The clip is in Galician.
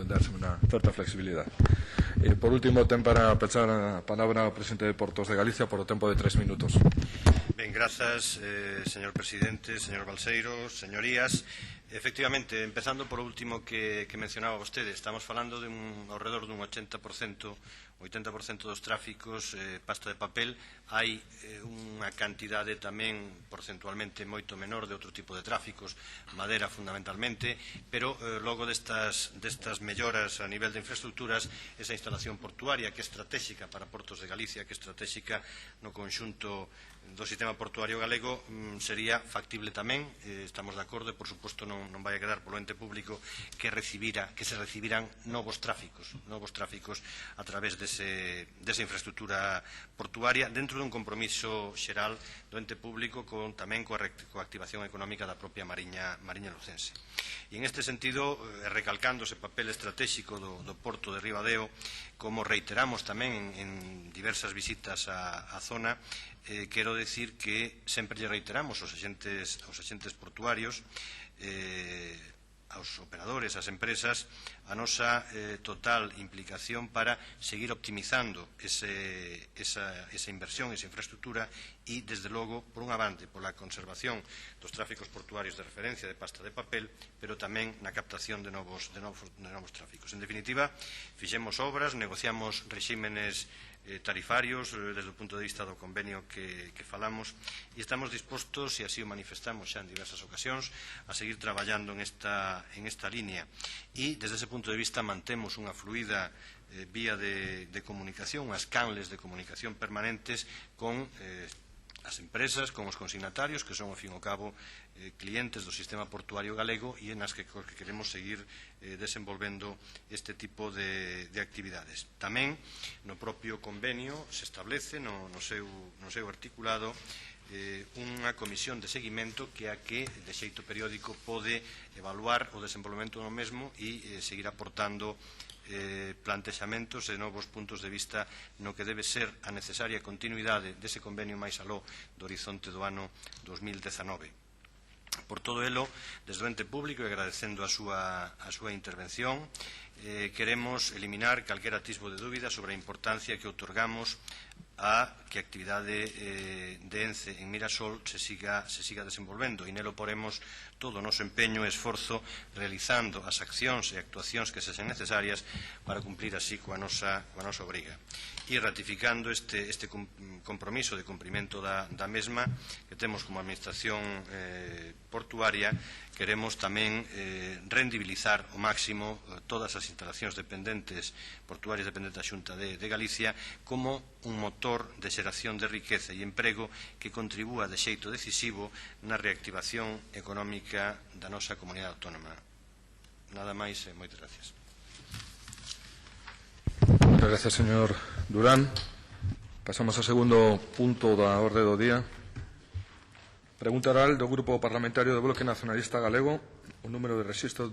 darse unha certa flexibilidade. Por último, ten para pechar a palabra o presidente de Portos de Galicia por o tempo de 3 minutos. Ben, grazas, señor presidente, señor Balseiro, señorías. Efectivamente, empezando por o último que mencionaba vostede, estamos falando de ao redor dun 80% dos tráficos pasta de papel. Hai unha cantidade tamén porcentualmente moito menor de outro tipo de tráficos, madeira fundamentalmente, pero logo destas melloras a nivel de infraestructuras, esa instalación portuaria que é estratégica para Portos de Galicia, que é estratégica no conxunto do sistema portuario galego, sería factible tamén, estamos de acordo, e por suposto non vai a quedar polo ente público que se recibirán novos tráficos a través desa infraestructura portuaria dentro dun compromiso xeral do ente público tamén coa activación económica da propia Mariña Lucense. E en este sentido, recalcando ese papel estratégico do porto de Ribadeo, como reiteramos tamén en diversas visitas á zona, quero decir que sempre lle reiteramos aos axentes portuarios, aos operadores, ás empresas, a nosa total implicación para seguir optimizando esa inversión, esa infraestructura e, desde logo, por unha banda, pola conservación dos tráficos portuarios de referencia de pasta de papel, pero tamén na captación de novos tráficos. En definitiva, fixemos obras, negociamos regímenes tarifarios desde o punto de vista do convenio que falamos, e estamos dispostos, e así o manifestamos xa en diversas ocasións, a seguir traballando en esta línea. E desde ese punto de vista mantemos unha fluida vía de comunicación, unhas canles de comunicación permanentes con as empresas, con os consignatarios, que son, ao fin e ao cabo, clientes do sistema portuario galego, e en as que queremos seguir desenvolvendo este tipo de actividades. Tamén, no propio convenio, se establece no seu articulado unha comisión de seguimento que a que, de xeito periódico, pode evaluar o desenvolvemento do mesmo e seguir aportando plantexamentos e novos puntos de vista no que debe ser a necesaria continuidade dese convenio máis aló do horizonte do ano 2019. Por todo elo, desde o ente público, e agradecendo a súa intervención, queremos eliminar calquera atisbo de dúbida sobre a importancia que outorgamos a que a actividade de ENCE en Mirasol se siga desenvolvendo, e nelo poremos todo o noso empeño e esforzo realizando as accións e actuacións que sexan necesarias para cumplir así coa nosa obriga. E ratificando este compromiso de cumprimento da mesma que temos como Administración portuaria, queremos tamén rendibilizar ao máximo todas as instalacións portuarias dependentes da Xunta de Galicia como un motor de xeración de riqueza e emprego que contribúa de xeito decisivo na reactivación económica da nosa comunidade autónoma. Nada máis e moitas gracias. Moitas gracias, señor Durán. Pasamos ao segundo punto da orde do día. Pregunta oral do Grupo Parlamentario do Bloque Nacionalista Galego, o número de rexistro